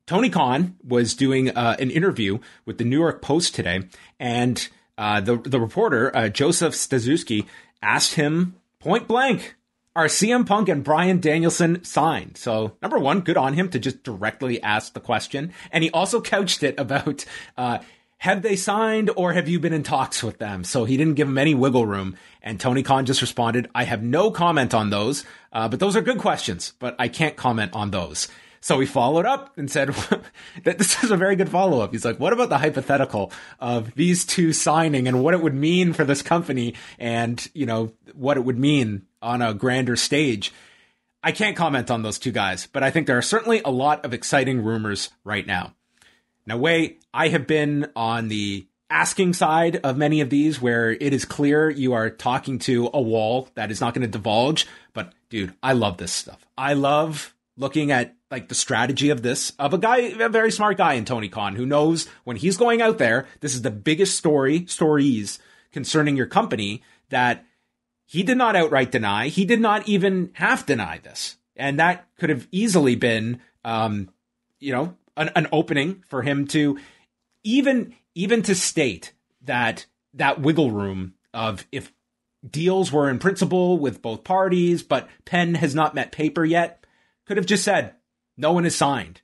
Tony Khan was doing an interview with the New York Post today, and the reporter, Joseph Staszewski, asked him point blank, are CM Punk and Bryan Danielson signed? So, number one, good on him to just directly ask the question. And he also couched it about, have they signed or have you been in talks with them? So he didn't give him any wiggle room. And Tony Khan just responded, I have no comment on those, but those are good questions, but I can't comment on those. So he followed up and said that this is a very good follow-up. He's like, what about the hypothetical of these two signing and what it would mean for this company and, you know, what it would mean on a grander stage? I can't comment on those two guys, but I think there are certainly a lot of exciting rumors right now. Now, Wei, I have been on the asking side of many of these where it is clear you are talking to a wall that is not going to divulge. But dude, I love this stuff. I love looking at like the strategy of this, of a very smart guy in Tony Khan who knows when he's going out there, this is the biggest stories concerning your company that he did not outright deny. He did not even half deny this. And that could have easily been, an opening for him to even to state that wiggle room of if deals were in principle with both parties, but pen has not met paper yet, could have just said, no one is signed.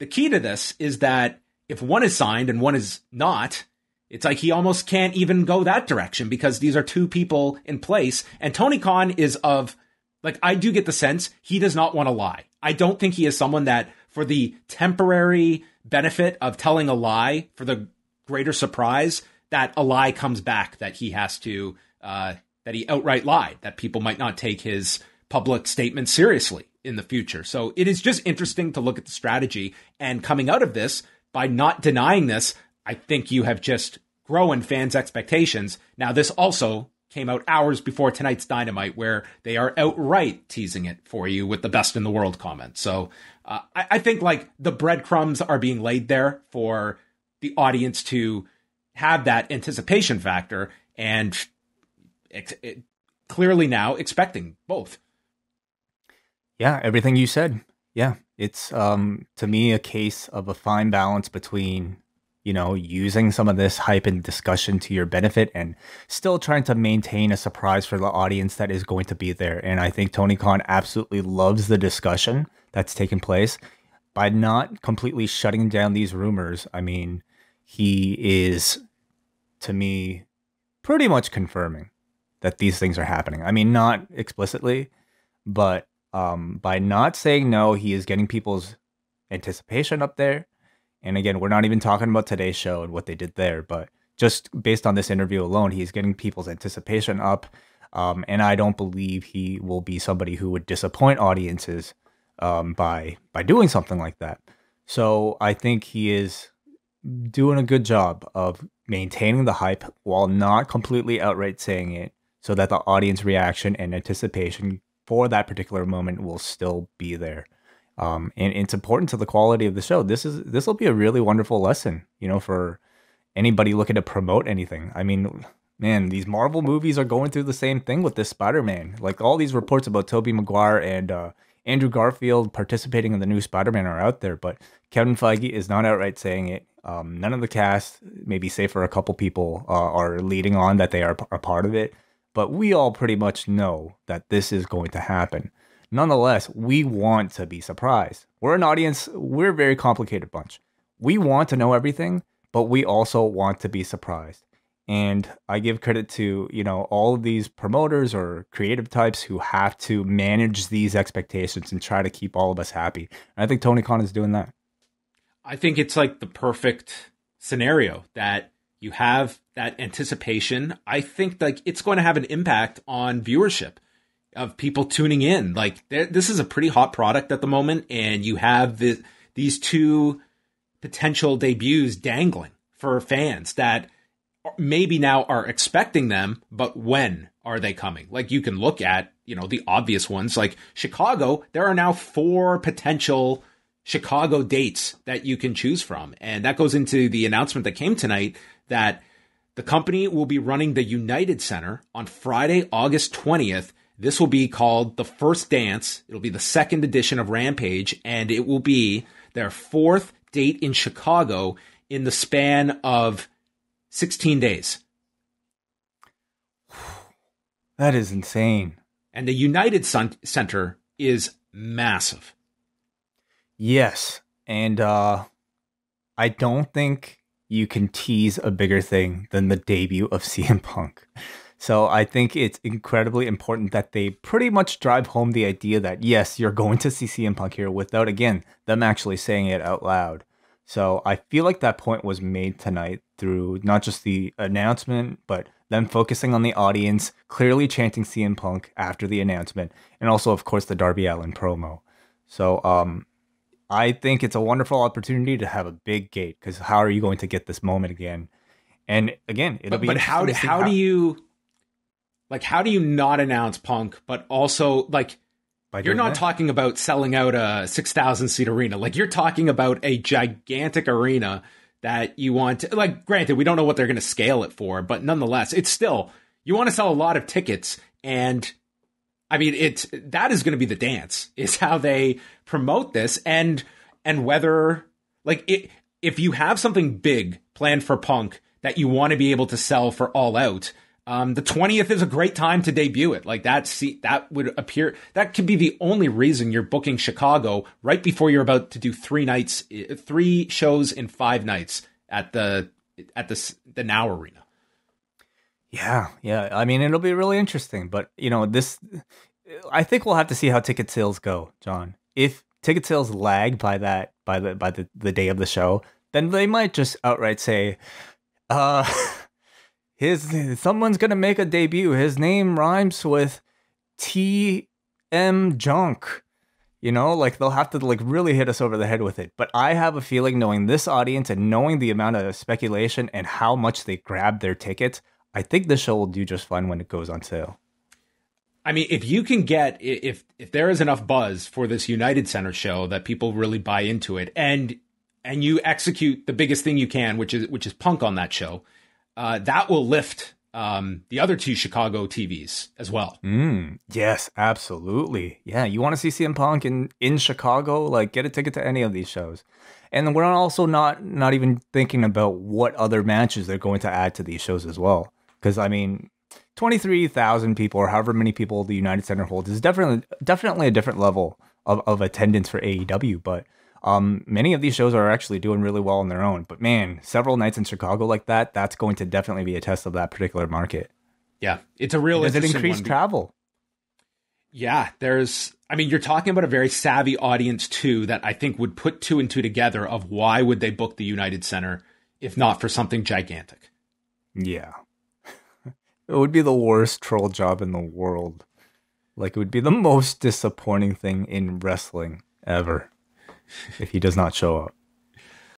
The key to this is that if one is signed and one is not, it's like he almost can't even go that direction because these are two people in place. And Tony Khan is I do get the sense he does not want to lie. I don't think he is someone that for the temporary benefit of telling a lie, for the greater surprise that a lie comes back, that he has to, that he outright lied, that people might not take his public statements seriously in the future. So it is just interesting to look at the strategy, and coming out of this, by not denying this, I think you have just grown fans' expectations. Now, this also came out hours before tonight's Dynamite, where they are outright teasing it for you with the best in the world comment. So I think like the breadcrumbs are being laid there for the audience to have that anticipation factor, and clearly now expecting both. Yeah, everything you said. Yeah, it's to me a case of a fine balance between, using some of this hype and discussion to your benefit and still trying to maintain a surprise for the audience that is going to be there. And I think Tony Khan absolutely loves the discussion that's taken place. By not completely shutting down these rumors, I mean, he is, to me, pretty much confirming that these things are happening. I mean, not explicitly, but by not saying no, he is getting people's anticipation up there. And again, we're not even talking about today's show and what they did there, but just based on this interview alone, he's getting people's anticipation up. And I don't believe he will be somebody who would disappoint audiences by doing something like that. So I think he is doing a good job of maintaining the hype while not completely outright saying it, so that the audience reaction and anticipation for that particular moment will still be there. And it's important to the quality of the show. This will be a really wonderful lesson, for anybody looking to promote anything. I mean, man, these Marvel movies are going through the same thing with this Spider-Man. Like, all these reports about Tobey Maguire and Andrew Garfield participating in the new Spider-Man are out there, but Kevin Feige is not outright saying it. None of the cast, maybe save for a couple people, are leading on that they are a part of it. But we all pretty much know that this is going to happen. Nonetheless, we want to be surprised. We're an audience. We're a very complicated bunch. We want to know everything, but we also want to be surprised. And I give credit to, all of these promoters or creative types who have to manage these expectations and try to keep all of us happy. And I think Tony Khan is doing that. I think it's like the perfect scenario that you have that anticipation. I think like it's going to have an impact on viewership of people tuning in. Like, this is a pretty hot product at the moment, and you have these two potential debuts dangling for fans that maybe now are expecting them, but when are they coming? Like, you can look at, the obvious ones like Chicago. There are now 4 potential Chicago dates that you can choose from. And that goes into the announcement that came tonight that the company will be running the United Center on Friday, August 20th. This will be called The First Dance. It'll be the second edition of Rampage, and it will be their 4th date in Chicago in the span of 16 days. That is insane. And the United Center is massive. Yes. And I don't think you can tease a bigger thing than the debut of CM Punk. So I think it's incredibly important that they pretty much drive home the idea that, yes, you're going to see CM Punk here without, again, them actually saying it out loud. So I feel like that point was made tonight through not just the announcement, but them focusing on the audience, clearly chanting CM Punk after the announcement, and also, of course, the Darby Allin promo. So I think it's a wonderful opportunity to have a big gate, because how are you going to get this moment again? And again, it'll be. But how do you not announce Punk, but also like you're not talking about selling out a 6,000 seat arena. Like you're talking about a gigantic arena that you want to, like, granted, we don't know what they're going to scale it for, but nonetheless, it's still, you want to sell a lot of tickets. And I mean, that is going to be the dance, is how they promote this. And whether, like, if you have something big planned for Punk that you want to be able to sell for All Out, the 20th is a great time to debut it. Like that would appear, that could be the only reason you're booking Chicago right before you're about to do 3 shows in 5 nights at the Now Arena. Yeah. I mean, it'll be really interesting, but I think we'll have to see how ticket sales go, John. If ticket sales lag by the day of the show, then they might just outright say, someone's gonna make a debut. His name rhymes with TM Junk. Like they'll have to like really hit us over the head with it. But I have a feeling, knowing this audience and knowing the amount of speculation and how much they grab their tickets, I think the show will do just fine when it goes on sale. I mean, if you can get, if there is enough buzz for this United Center show that people really buy into it, and you execute the biggest thing you can, which is Punk on that show, that will lift the other 2 Chicago TVs as well. Yes, absolutely. Yeah, you want to see CM Punk in Chicago? Like, get a ticket to any of these shows. And we're also not even thinking about what other matches they're going to add to these shows as well. Because, I mean, 23,000 people, or however many people the United Center holds, is definitely a different level of attendance for AEW. But many of these shows are actually doing really well on their own. But man, several nights in Chicago like that's going to definitely be a test of that particular market. Yeah, it's a real interesting one. Does it increase travel? Yeah, you're talking about a very savvy audience too, that I think would put 2 and 2 together of why would they book the United Center if not for something gigantic. Yeah. It would be the worst troll job in the world. Like, it would be the most disappointing thing in wrestling ever if he does not show up.